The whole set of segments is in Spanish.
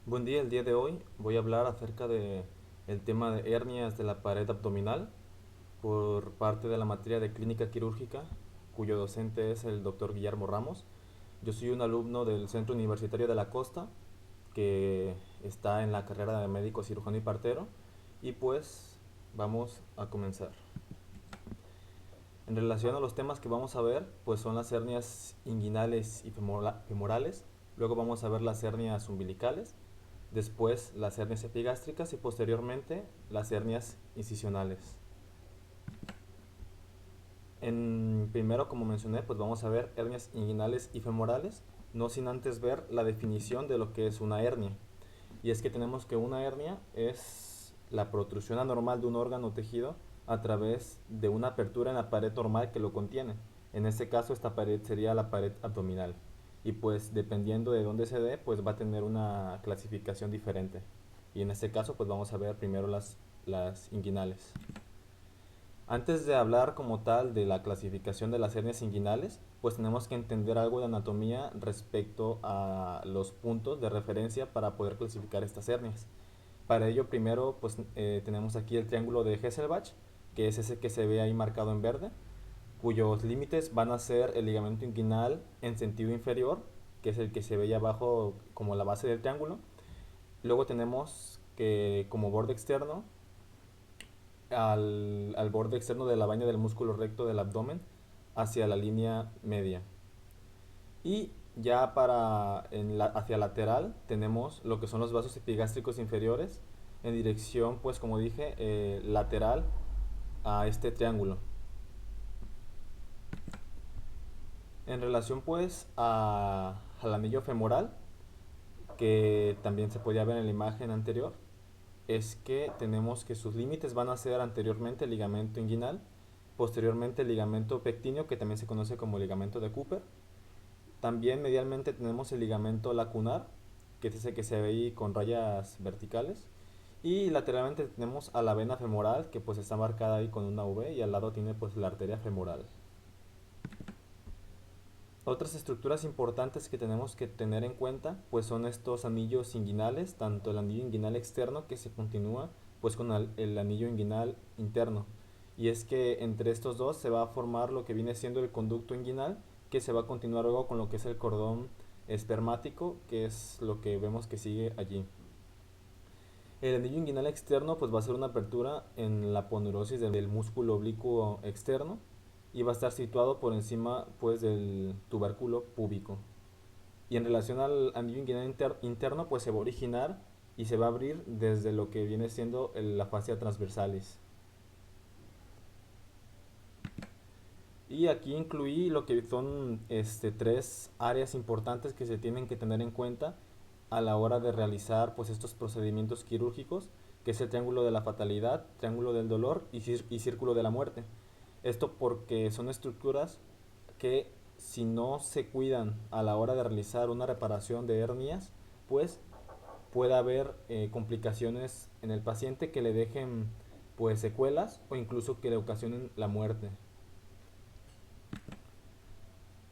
Buen día, el día de hoy voy a hablar acerca de el tema de hernias de la pared abdominal por parte de la materia de clínica quirúrgica, cuyo docente es el doctor Guillermo Ramos. Yo soy un alumno del Centro Universitario de la Costa, que está en la carrera de médico cirujano y partero, y pues vamos a comenzar. En relación a los temas que vamos a ver, pues son las hernias inguinales y femorales, luego vamos a ver las hernias umbilicales, después las hernias epigástricas y posteriormente las hernias incisionales. Primero, como mencioné, pues vamos a ver hernias inguinales y femorales, no sin antes ver la definición de lo que es una hernia. Y es que tenemos que una hernia es la protrusión anormal de un órgano o tejido a través de una apertura en la pared normal que lo contiene. En este caso, esta pared sería la pared abdominal. Y pues dependiendo de dónde se dé, pues va a tener una clasificación diferente. Y en este caso, pues vamos a ver primero las inguinales. Antes de hablar como tal de la clasificación de las hernias inguinales, pues tenemos que entender algo de anatomía respecto a los puntos de referencia para poder clasificar estas hernias. Para ello, primero, pues tenemos aquí el triángulo de Hesselbach, que es ese que se ve ahí marcado en verde, cuyos límites van a ser el ligamento inguinal en sentido inferior, que es el que se ve ahí abajo como la base del triángulo. Luego tenemos que como borde externo al borde externo de la vaina del músculo recto del abdomen hacia la línea media. Y ya hacia lateral tenemos lo que son los vasos epigástricos inferiores en dirección, pues como dije, lateral a este triángulo. En relación pues al anillo femoral, que también se podía ver en la imagen anterior, es que tenemos que sus límites van a ser anteriormente el ligamento inguinal, posteriormente el ligamento pectíneo, que también se conoce como ligamento de Cooper. También medialmente tenemos el ligamento lacunar, que es ese que se ve ahí con rayas verticales. Y lateralmente tenemos a la vena femoral, que pues está marcada ahí con una V, y al lado tiene pues la arteria femoral. Otras estructuras importantes que tenemos que tener en cuenta pues son estos anillos inguinales, tanto el anillo inguinal externo que se continúa pues con el anillo inguinal interno. Y es que entre estos dos se va a formar lo que viene siendo el conducto inguinal, que se va a continuar luego con lo que es el cordón espermático, que es lo que vemos que sigue allí. El anillo inguinal externo pues va a ser una apertura en la aponeurosis del músculo oblicuo externo y va a estar situado por encima pues del tubérculo púbico. Y en relación al anillo inguinal interno pues se va a originar y se va a abrir desde lo que viene siendo la fascia transversalis. Y aquí incluí lo que son tres áreas importantes que se tienen que tener en cuenta a la hora de realizar pues estos procedimientos quirúrgicos, que es el triángulo de la fatalidad, triángulo del dolor y círculo de la muerte. Esto porque son estructuras que si no se cuidan a la hora de realizar una reparación de hernias, pues puede haber complicaciones en el paciente que le dejen pues secuelas o incluso que le ocasionen la muerte.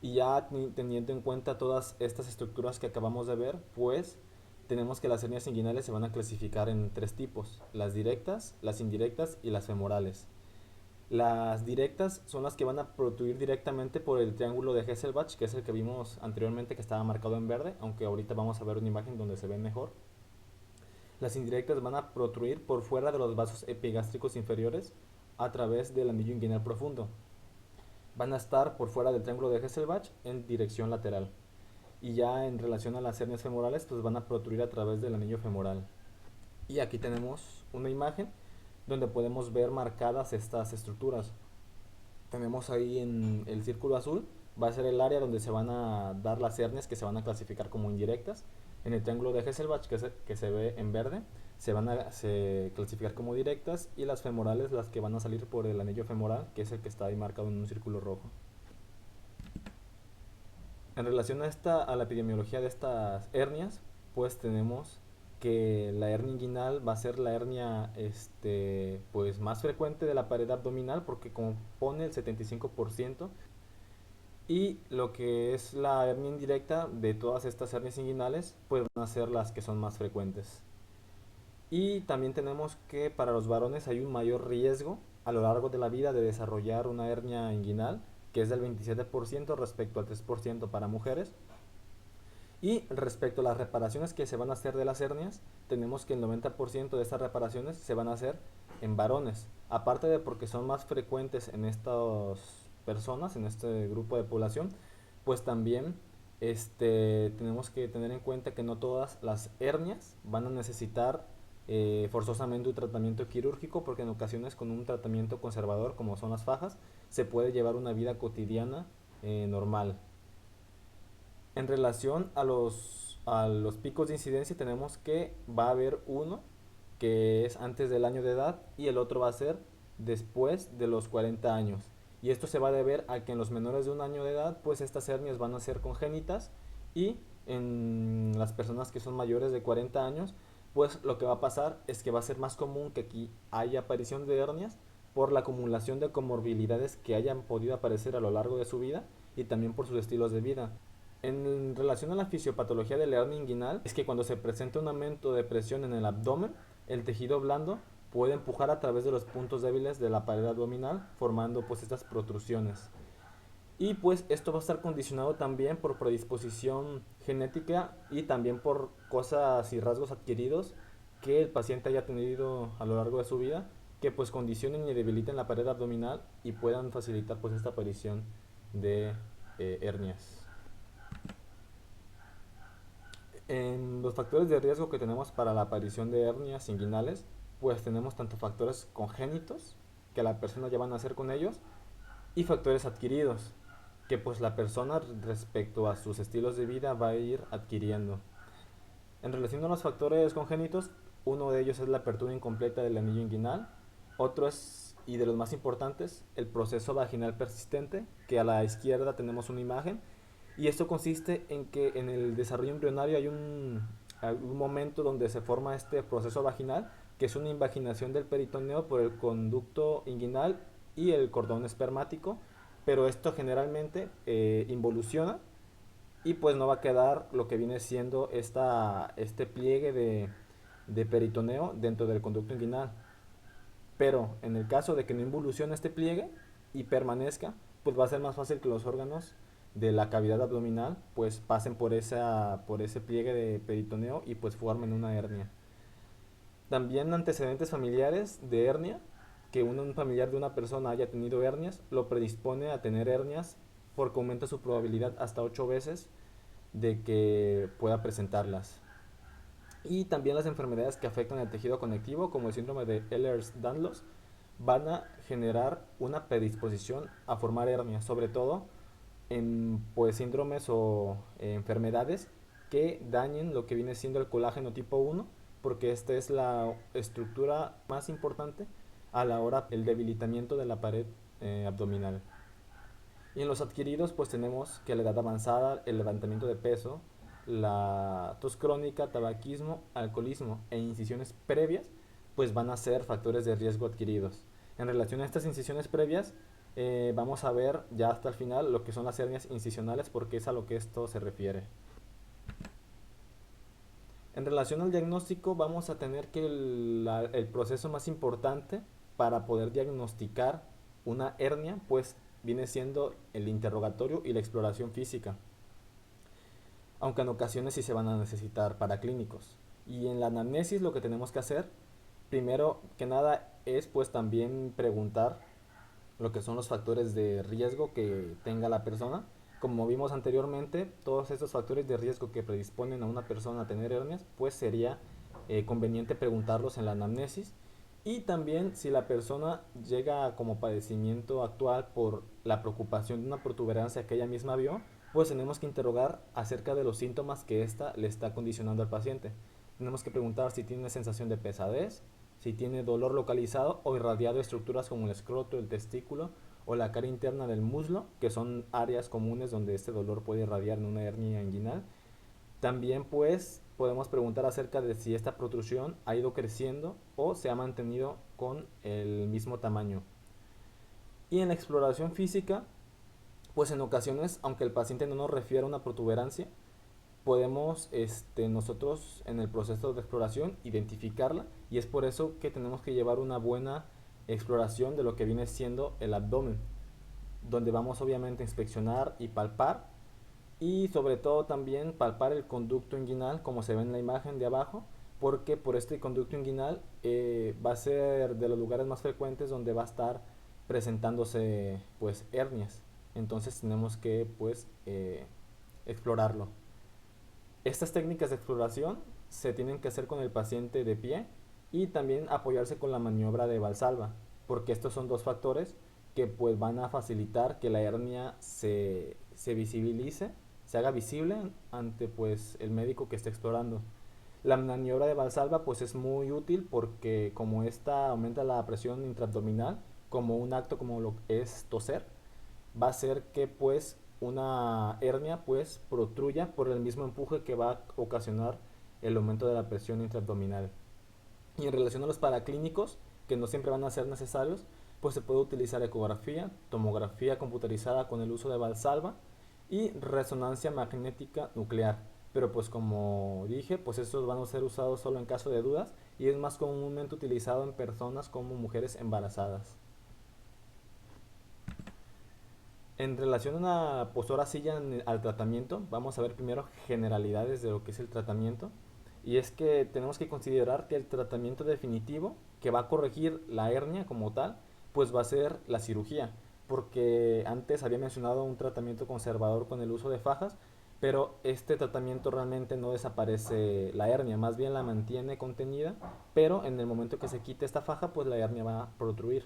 Y ya teniendo en cuenta todas estas estructuras que acabamos de ver, pues tenemos que las hernias inguinales se van a clasificar en tres tipos: las directas, las indirectas y las femorales. Las directas son las que van a protruir directamente por el triángulo de Hesselbach, que es el que vimos anteriormente que estaba marcado en verde, aunque ahorita vamos a ver una imagen donde se ve mejor. Las indirectas van a protruir por fuera de los vasos epigástricos inferiores a través del anillo inguinal profundo. Van a estar por fuera del triángulo de Hesselbach en dirección lateral. Y ya en relación a las hernias femorales, pues van a protruir a través del anillo femoral. Y aquí tenemos una imagen donde podemos ver marcadas estas estructuras. Tenemos ahí en el círculo azul, va a ser el área donde se van a dar las hernias que se van a clasificar como indirectas. En el triángulo de Hesselbach, que se ve en verde, se clasificar como directas, y las femorales las que van a salir por el anillo femoral, que es el que está ahí marcado en un círculo rojo. En relación a la epidemiología de estas hernias, pues tenemos que la hernia inguinal va a ser la hernia pues más frecuente de la pared abdominal porque compone el 75% Y lo que es la hernia indirecta de todas estas hernias inguinales, pues van a ser las que son más frecuentes. Y también tenemos que para los varones hay un mayor riesgo a lo largo de la vida de desarrollar una hernia inguinal, que es del 27% respecto al 3% para mujeres. Y respecto a las reparaciones que se van a hacer de las hernias, tenemos que el 90% de estas reparaciones se van a hacer en varones. Aparte de porque son más frecuentes en estas personas, en este grupo de población, pues también tenemos que tener en cuenta que no todas las hernias van a necesitar forzosamente un tratamiento quirúrgico, porque en ocasiones con un tratamiento conservador como son las fajas se puede llevar una vida cotidiana normal. En relación a los picos de incidencia tenemos que va a haber uno que es antes del año de edad y el otro va a ser después de los 40 años. Y esto se va a deber a que en los menores de un año de edad pues estas hernias van a ser congénitas, y en las personas que son mayores de 40 años pues lo que va a pasar es que va a ser más común que aquí haya aparición de hernias por la acumulación de comorbilidades que hayan podido aparecer a lo largo de su vida y también por sus estilos de vida. En relación a la fisiopatología del hernia inguinal, es que cuando se presenta un aumento de presión en el abdomen, el tejido blando puede empujar a través de los puntos débiles de la pared abdominal, formando pues estas protrusiones. Y pues esto va a estar condicionado también por predisposición genética y también por cosas y rasgos adquiridos que el paciente haya tenido a lo largo de su vida, que pues condicionen y debiliten la pared abdominal y puedan facilitar pues esta aparición de hernias. En los factores de riesgo que tenemos para la aparición de hernias inguinales, pues tenemos tanto factores congénitos, que la persona ya va a nacer con ellos, y factores adquiridos, que pues la persona respecto a sus estilos de vida va a ir adquiriendo. En relación a los factores congénitos, uno de ellos es la apertura incompleta del anillo inguinal, otro es, y de los más importantes, el proceso vaginal persistente, que a la izquierda tenemos una imagen, y esto consiste en que en el desarrollo embrionario hay un momento donde se forma este proceso vaginal, que es una invaginación del peritoneo por el conducto inguinal y el cordón espermático, pero esto generalmente involuciona y pues no va a quedar lo que viene siendo este pliegue de peritoneo dentro del conducto inguinal. Pero en el caso de que no involucione este pliegue y permanezca, pues va a ser más fácil que los órganos de la cavidad abdominal pues pasen por ese pliegue de peritoneo y pues formen una hernia. También antecedentes familiares de hernia, que un familiar de una persona haya tenido hernias, lo predispone a tener hernias porque aumenta su probabilidad hasta 8 veces de que pueda presentarlas. Y también las enfermedades que afectan el tejido conectivo, como el síndrome de Ehlers-Danlos, van a generar una predisposición a formar hernias, sobre todo en pues, síndromes o enfermedades que dañen lo que viene siendo el colágeno tipo 1, porque esta es la estructura más importante a la hora del debilitamiento de la pared abdominal. Y en los adquiridos pues tenemos que la edad avanzada, el levantamiento de peso, la tos crónica, tabaquismo, alcoholismo e incisiones previas pues van a ser factores de riesgo adquiridos. En relación a estas incisiones previas, vamos a ver ya hasta el final lo que son las hernias incisionales, porque es a lo que esto se refiere. En relación al diagnóstico, vamos a tener que el proceso más importante para poder diagnosticar una hernia pues viene siendo el interrogatorio y la exploración física, aunque en ocasiones sí se van a necesitar paraclínicos. Y en la anamnesis lo que tenemos que hacer, primero que nada, es pues también preguntar lo que son los factores de riesgo que tenga la persona. Como vimos anteriormente, todos estos factores de riesgo que predisponen a una persona a tener hernias, pues sería conveniente preguntarlos en la anamnesis. Y también si la persona llega como padecimiento actual por la preocupación de una protuberancia que ella misma vio, pues tenemos que interrogar acerca de los síntomas que ésta le está condicionando al paciente. Tenemos que preguntar si tiene sensación de pesadez, si tiene dolor localizado o irradiado de estructuras como el escroto, el testículo o la cara interna del muslo, que son áreas comunes donde este dolor puede irradiar en una hernia inguinal. También pues podemos preguntar acerca de si esta protrusión ha ido creciendo o se ha mantenido con el mismo tamaño. Y en la exploración física Pues en ocasiones, aunque el paciente no nos refiera a una protuberancia, podemos nosotros en el proceso de exploración identificarla, y es por eso que tenemos que llevar una buena exploración de lo que viene siendo el abdomen, donde vamos obviamente a inspeccionar y palpar, y sobre todo también palpar el conducto inguinal como se ve en la imagen de abajo, porque por este conducto inguinal va a ser de los lugares más frecuentes donde va a estar presentándose pues hernias. Entonces tenemos que pues explorarlo. Estas técnicas de exploración se tienen que hacer con el paciente de pie y también apoyarse con la maniobra de Valsalva, porque estos son dos factores que pues van a facilitar que la hernia se visibilice, se haga visible ante pues el médico que esté explorando. La maniobra de Valsalva pues es muy útil porque como esta aumenta la presión intraabdominal, como un acto como lo es toser, va a hacer que pues una hernia pues protruya por el mismo empuje que va a ocasionar el aumento de la presión intraabdominal. Y en relación a los paraclínicos, que no siempre van a ser necesarios, pues se puede utilizar ecografía, tomografía computarizada con el uso de Valsalva y resonancia magnética nuclear. Pero pues como dije, pues estos van a ser usados solo en caso de dudas y es más comúnmente utilizado en personas como mujeres embarazadas. En relación a, pues ahora sí ya al tratamiento, vamos a ver primero generalidades de lo que es el tratamiento. Y es que tenemos que considerar que el tratamiento definitivo que va a corregir la hernia como tal, pues va a ser la cirugía. Porque antes había mencionado un tratamiento conservador con el uso de fajas, pero este tratamiento realmente no desaparece la hernia, más bien la mantiene contenida, pero en el momento que se quite esta faja, pues la hernia va a protruir.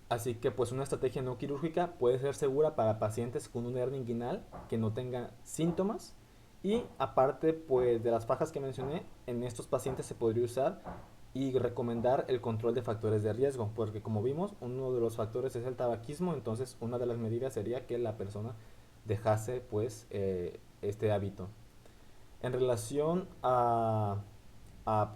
Así que pues una estrategia no quirúrgica puede ser segura para pacientes con una hernia inguinal que no tenga síntomas, y aparte pues de las fajas que mencioné, en estos pacientes se podría usar y recomendar el control de factores de riesgo, porque como vimos uno de los factores es el tabaquismo, entonces una de las medidas sería que la persona dejase pues este hábito. En relación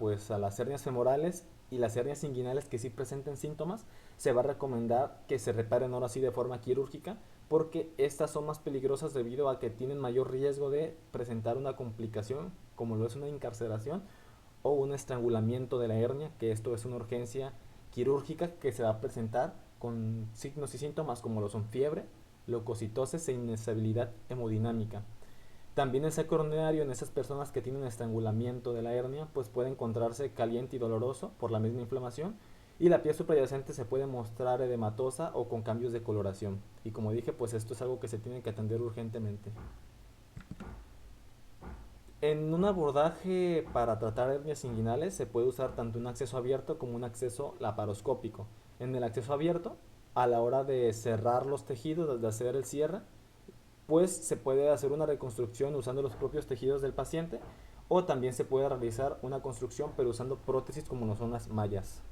pues, a las hernias femorales y las hernias inguinales que sí presenten síntomas, se va a recomendar que se reparen ahora sí de forma quirúrgica, porque estas son más peligrosas debido a que tienen mayor riesgo de presentar una complicación, como lo es una incarceración o un estrangulamiento de la hernia, que esto es una urgencia quirúrgica que se va a presentar con signos y síntomas como lo son fiebre, leucocitosis e inestabilidad hemodinámica. También el saco coronario en esas personas que tienen estrangulamiento de la hernia, pues puede encontrarse caliente y doloroso por la misma inflamación, y la piel subyacente se puede mostrar edematosa o con cambios de coloración. Y como dije, pues esto es algo que se tiene que atender urgentemente. En un abordaje para tratar hernias inguinales se puede usar tanto un acceso abierto como un acceso laparoscópico. En el acceso abierto, a la hora de cerrar los tejidos, de hacer el cierre, pues se puede hacer una reconstrucción usando los propios tejidos del paciente, o también se puede realizar una construcción pero usando prótesis como no son las mallas.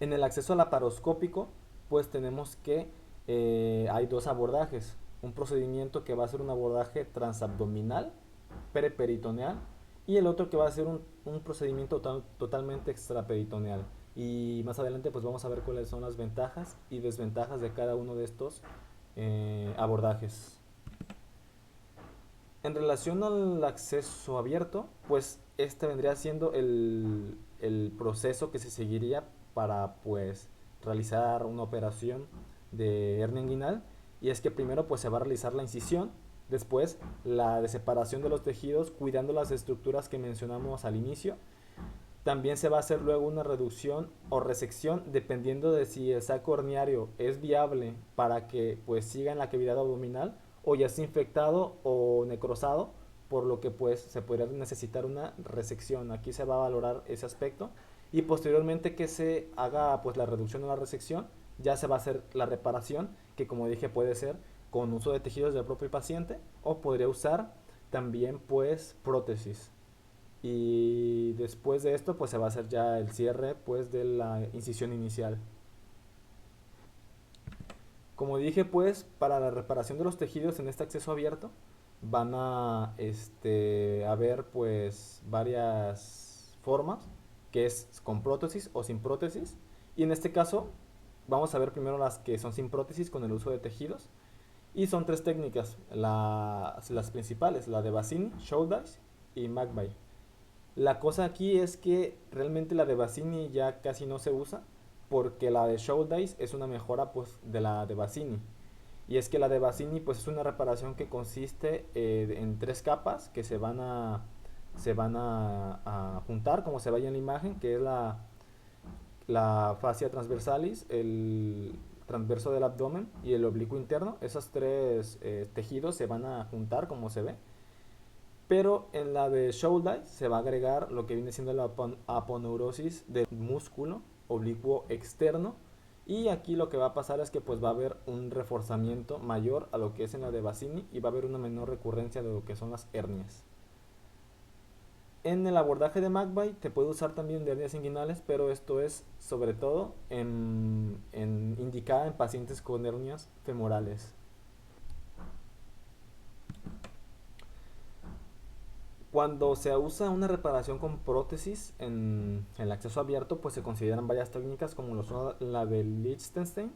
En el acceso laparoscópico pues tenemos que hay dos abordajes, un procedimiento que va a ser un abordaje transabdominal, preperitoneal, y el otro que va a ser un procedimiento totalmente extraperitoneal. Y más adelante pues vamos a ver cuáles son las ventajas y desventajas de cada uno de estos abordajes. En relación al acceso abierto, pues este vendría siendo el proceso que se seguiría para pues realizar una operación de hernia inguinal, y es que primero pues se va a realizar la incisión, después la de separación de los tejidos cuidando las estructuras que mencionamos al inicio. También se va a hacer luego una reducción o resección dependiendo de si el saco herniario es viable para que pues siga en la cavidad abdominal o ya está infectado o necrosado, por lo que pues se podría necesitar una resección. Aquí se va a valorar ese aspecto, y posteriormente que se haga pues la reducción o la resección, ya se va a hacer la reparación, que como dije puede ser con uso de tejidos del propio paciente o podría usar también pues prótesis. Y después de esto pues se va a hacer ya el cierre pues de la incisión inicial. Como dije pues para la reparación de los tejidos en este acceso abierto van a haber pues varias formas, que es con prótesis o sin prótesis, y en este caso Vamos a ver primero las que son sin prótesis con el uso de tejidos. Y son tres técnicas, las principales, la de Bassini, Shouldice y McVeigh. La cosa aquí es que realmente la de Bassini ya casi no se usa porque la de Shouldice es una mejora pues de la de Bassini. Y es que la de Bassini pues es una reparación que consiste en tres capas que se van a juntar como se ve en la imagen, que es la fascia transversalis, el transverso del abdomen y el oblicuo interno. Esos tres tejidos se van a juntar como se ve. Pero en la de Shoulder se va a agregar lo que viene siendo la aponeurosis del músculo oblicuo externo. Y aquí lo que va a pasar es que pues va a haber un reforzamiento mayor a lo que es en la de Bassini y va a haber una menor recurrencia de lo que son las hernias. En el abordaje de McVeigh te puede usar también de hernias inguinales, pero esto es sobre todo indicada en pacientes con hernias femorales. Cuando se usa una reparación con prótesis en el acceso abierto, pues se consideran varias técnicas como lo son la de Liechtenstein,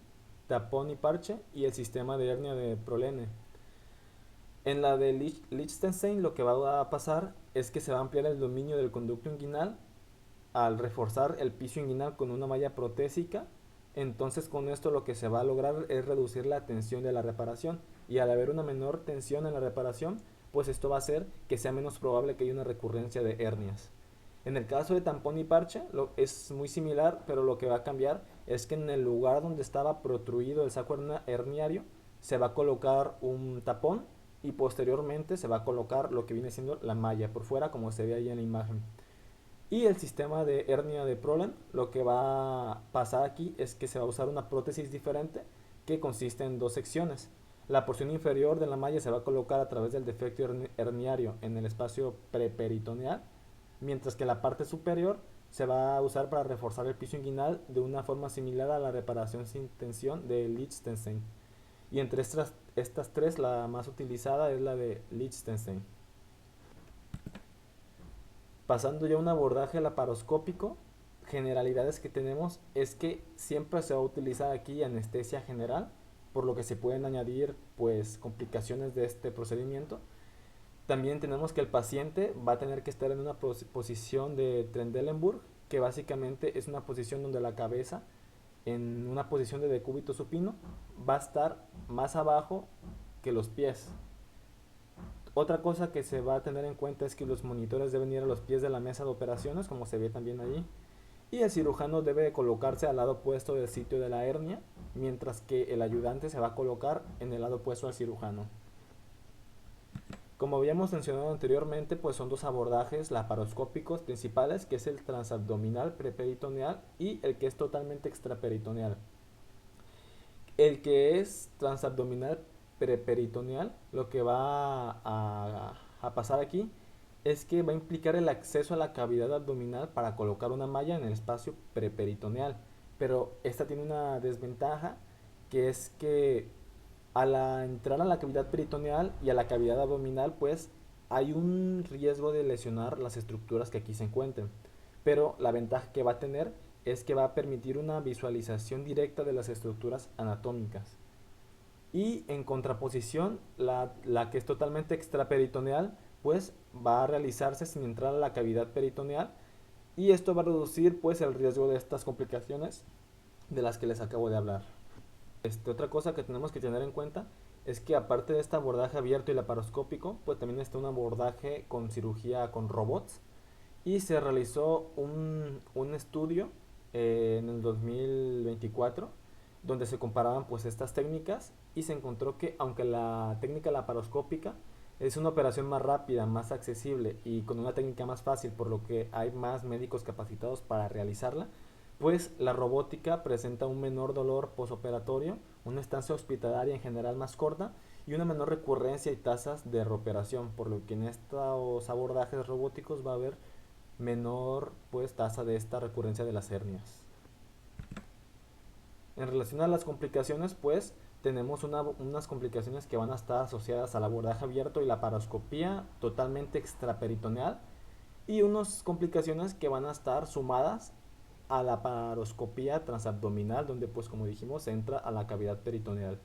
tapón y parche y el sistema de hernia de Prolene. En la de Liechtenstein lo que va a pasar es que se va a ampliar el dominio del conducto inguinal al reforzar el piso inguinal con una malla protésica. Entonces con esto lo que se va a lograr es reducir la tensión de la reparación, y al haber una menor tensión en la reparación, pues esto va a hacer que sea menos probable que haya una recurrencia de hernias. En el caso de tampón y parche es muy similar, pero lo que va a cambiar es que en el lugar donde estaba protruido el saco herniario se va a colocar un tapón y posteriormente se va a colocar lo que viene siendo la malla por fuera, como se ve ahí en la imagen. Y el sistema de hernia de Prolen, lo que va a pasar aquí es que se va a usar una prótesis diferente que consiste en dos secciones. La porción inferior de la malla se va a colocar a través del defecto herniario en el espacio preperitoneal, mientras que la parte superior se va a usar para reforzar el piso inguinal de una forma similar a la reparación sin tensión de Liechtenstein. Y entre estas tres, la más utilizada es la de Liechtenstein. Pasando ya a un abordaje laparoscópico, generalidades que tenemos es que siempre se va a utilizar aquí anestesia general, por lo que se pueden añadir pues complicaciones de este procedimiento. También tenemos que el paciente va a tener que estar en una posición de Trendelenburg, que básicamente es una posición donde la cabeza, en una posición de decúbito supino, va a estar más abajo que los pies. Otra cosa que se va a tener en cuenta es que los monitores deben ir a los pies de la mesa de operaciones, como se ve también allí, y el cirujano debe de colocarse al lado opuesto del sitio de la hernia, mientras que el ayudante se va a colocar en el lado opuesto al cirujano. Como habíamos mencionado anteriormente, pues son dos abordajes laparoscópicos principales, que es el transabdominal preperitoneal y el que es totalmente extraperitoneal. El que es transabdominal preperitoneal, lo que va a pasar aquí es que va a implicar el acceso a la cavidad abdominal para colocar una malla en el espacio preperitoneal. Pero esta tiene una desventaja, que es que al entrar a la cavidad peritoneal y a la cavidad abdominal, pues hay un riesgo de lesionar las estructuras que aquí se encuentren. Pero la ventaja que va a tener es que va a permitir una visualización directa de las estructuras anatómicas. Y en contraposición, la que es totalmente extraperitoneal, pues va a realizarse sin entrar a la cavidad peritoneal, y esto va a reducir pues el riesgo de estas complicaciones de las que les acabo de hablar. Otra cosa que tenemos que tener en cuenta es que aparte de este abordaje abierto y laparoscópico, pues también está un abordaje con cirugía con robots, y se realizó un estudio en el 2024 donde se comparaban pues estas técnicas, y se encontró que aunque la técnica laparoscópica es una operación más rápida, más accesible y con una técnica más fácil, por lo que hay más médicos capacitados para realizarla, pues la robótica presenta un menor dolor posoperatorio, una estancia hospitalaria en general más corta y una menor recurrencia y tasas de reoperación, por lo que en estos abordajes robóticos va a haber menor pues tasa de esta recurrencia de las hernias. En relación a las complicaciones, pues tenemos unas complicaciones que van a estar asociadas al abordaje abierto y la paroscopía totalmente extraperitoneal, y unas complicaciones que van a estar sumadas a la laparoscopía transabdominal, donde pues como dijimos se entra a la cavidad peritoneal.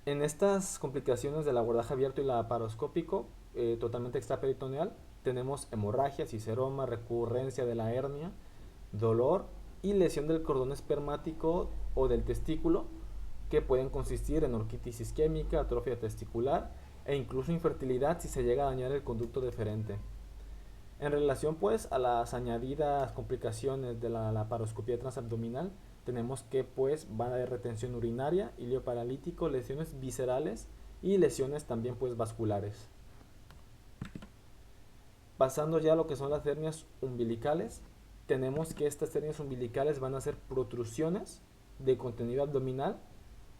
En estas complicaciones del abordaje abierto y laparoscópico, totalmente extraperitoneal, tenemos hemorragia, ciceroma, recurrencia de la hernia, dolor y lesión del cordón espermático o del testículo, que pueden consistir en orquitis isquémica, atrofia testicular e incluso infertilidad si se llega a dañar el conducto deferente. En relación pues a las añadidas complicaciones de la laparoscopía transabdominal, tenemos que pues van a haber retención urinaria, hilio paralítico, lesiones viscerales y lesiones también pues vasculares. Pasando ya a lo que son las hernias umbilicales, tenemos que estas hernias umbilicales van a ser protrusiones de contenido abdominal,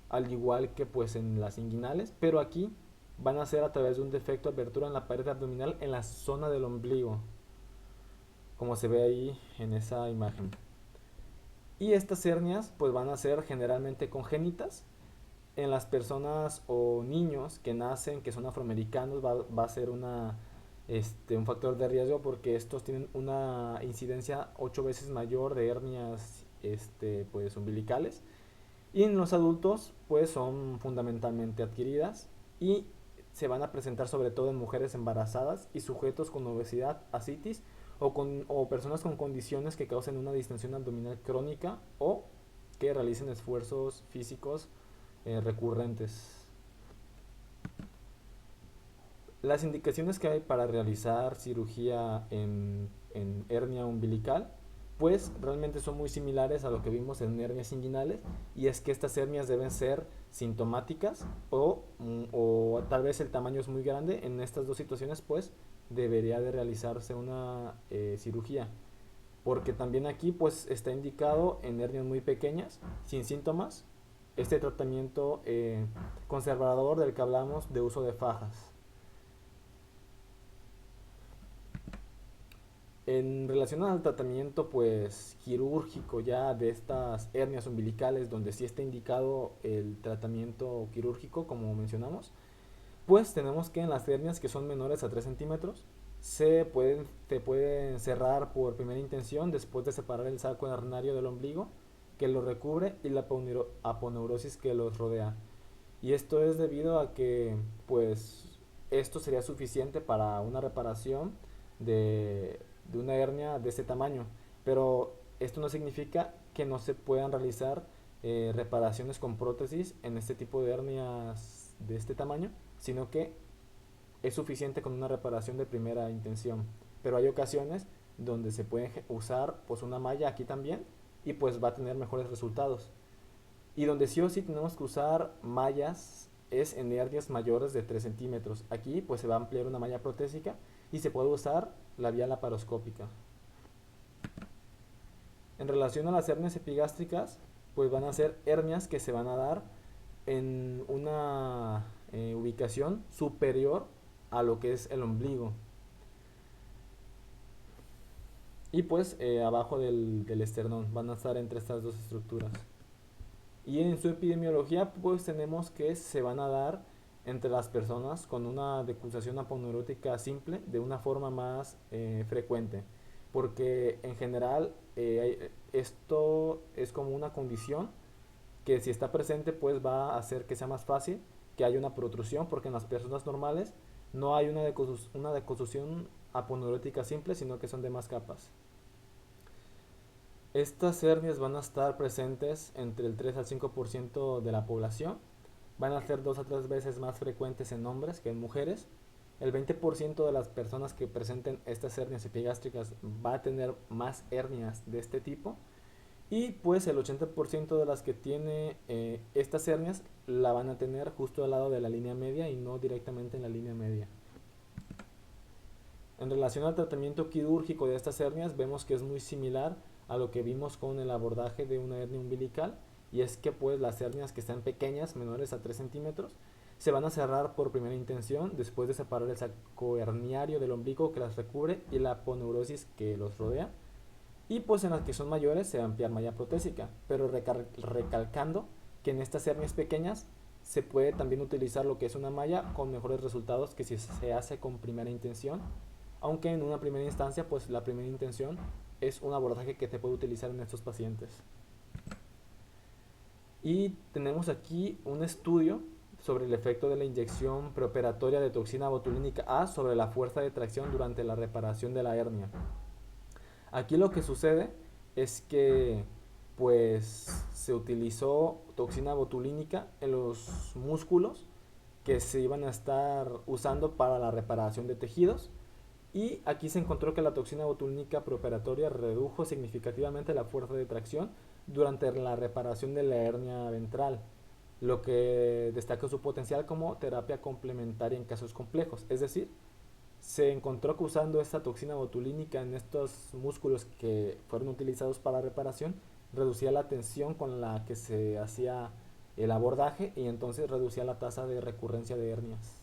al igual que pues en las inguinales, pero aquí van a ser a través de un defecto de abertura en la pared abdominal en la zona del ombligo, como se ve ahí en esa imagen. Y estas hernias pues van a ser generalmente congénitas. En las personas o niños que nacen, que son afroamericanos, va a ser un factor de riesgo porque estos tienen una incidencia 8 veces mayor de hernias pues umbilicales. Y en los adultos pues son fundamentalmente adquiridas y se van a presentar sobre todo en mujeres embarazadas y sujetos con obesidad, ascitis o personas con condiciones que causen una distensión abdominal crónica o que realicen esfuerzos físicos recurrentes. Las indicaciones que hay para realizar cirugía en hernia umbilical pues realmente son muy similares a lo que vimos en hernias inguinales, y es que estas hernias deben ser sintomáticas o tal vez el tamaño es muy grande. En estas dos situaciones pues debería de realizarse una cirugía, porque también aquí pues está indicado en hernias muy pequeñas sin síntomas este tratamiento conservador del que hablamos de uso de fajas. En relación al tratamiento pues quirúrgico ya de estas hernias umbilicales, donde sí está indicado el tratamiento quirúrgico como mencionamos, pues tenemos que en las hernias que son menores a 3 centímetros se pueden cerrar por primera intención después de separar el saco hernario del ombligo que lo recubre y la aponeurosis que los rodea. Y esto es debido a que pues esto sería suficiente para una reparación de una hernia de este tamaño, pero esto no significa que no se puedan realizar reparaciones con prótesis en este tipo de hernias de este tamaño, sino que es suficiente con una reparación de primera intención. Pero hay ocasiones donde se puede usar pues una malla aquí también y pues va a tener mejores resultados. Y donde sí o sí tenemos que usar mallas es en hernias mayores de 3 centímetros. Aquí pues se va a ampliar una malla protésica y se puede usar la vía laparoscópica. En relación a las hernias epigástricas, pues van a ser hernias que se van a dar en una ubicación superior a lo que es el ombligo. Y pues abajo del esternón van a estar entre estas dos estructuras. Y en su epidemiología pues tenemos que se van a dar entre las personas con una decusación aponeurótica simple de una forma más frecuente, porque en general esto es como una condición que si está presente pues va a hacer que sea más fácil que haya una protrusión, porque en las personas normales no hay una decusación aponeurótica simple, sino que son de más capas. Estas hernias van a estar presentes entre el 3 al 5% de la población. Van a ser 2 a 3 veces más frecuentes en hombres que en mujeres. El 20% de las personas que presenten estas hernias epigástricas va a tener más hernias de este tipo. Y pues el 80% de las que tiene estas hernias la van a tener justo al lado de la línea media y no directamente en la línea media. En relación al tratamiento quirúrgico de estas hernias, vemos que es muy similar a lo que vimos con el abordaje de una hernia umbilical, y es que pues las hernias que están pequeñas, menores a 3 centímetros, se van a cerrar por primera intención después de separar el saco herniario del ombligo que las recubre y la aponeurosis que los rodea. Y pues en las que son mayores se va a ampliar malla protésica, pero recalcando que en estas hernias pequeñas se puede también utilizar lo que es una malla con mejores resultados que si se hace con primera intención, aunque en una primera instancia pues la primera intención es un abordaje que se puede utilizar en estos pacientes. Y tenemos aquí un estudio sobre el efecto de la inyección preoperatoria de toxina botulínica A sobre la fuerza de tracción durante la reparación de la hernia. Aquí lo que sucede es que pues se utilizó toxina botulínica en los músculos que se iban a estar usando para la reparación de tejidos, y aquí se encontró que la toxina botulínica preoperatoria redujo significativamente la fuerza de tracción durante la reparación de la hernia ventral, lo que destaca su potencial como terapia complementaria en casos complejos. Es decir, se encontró que usando esta toxina botulínica en estos músculos que fueron utilizados para reparación, reducía la tensión con la que se hacía el abordaje y entonces reducía la tasa de recurrencia de hernias.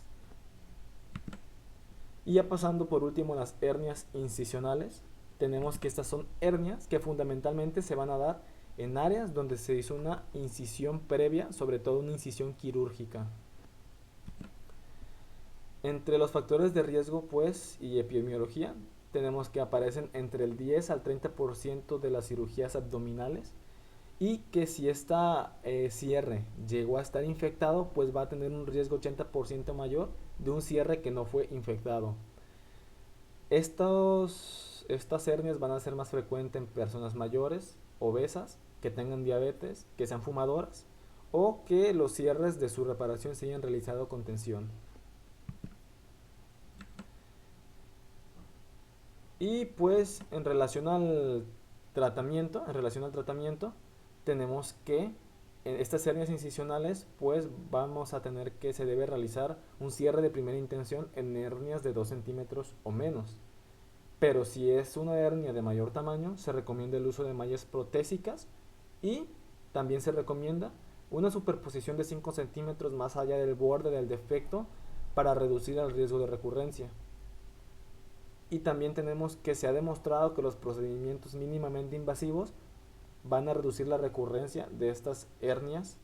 Y ya pasando por último las hernias incisionales, tenemos que estas son hernias que fundamentalmente se van a dar en áreas donde se hizo una incisión previa, sobre todo una incisión quirúrgica. Entre los factores de riesgo, pues, y epidemiología, tenemos que aparecen entre el 10 al 30% de las cirugías abdominales, y que si esta cierre llegó a estar infectado, pues va a tener un riesgo 80% mayor de un cierre que no fue infectado. Estas hernias van a ser más frecuentes en personas mayores, obesas, que tengan diabetes, que sean fumadoras o que los cierres de su reparación se hayan realizado con tensión. Y pues en relación al tratamiento, tenemos que en estas hernias incisionales, pues vamos a tener que se debe realizar un cierre de primera intención en hernias de 2 centímetros o menos. Pero si es una hernia de mayor tamaño, se recomienda el uso de mallas protésicas, y también se recomienda una superposición de 5 centímetros más allá del borde del defecto para reducir el riesgo de recurrencia. Y también tenemos que se ha demostrado que los procedimientos mínimamente invasivos van a reducir la recurrencia de estas hernias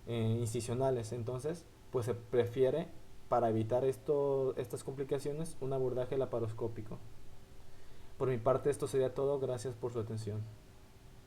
incisionales. Entonces, pues se prefiere, para evitar estas complicaciones, un abordaje laparoscópico. Por mi parte, esto sería todo. Gracias por su atención.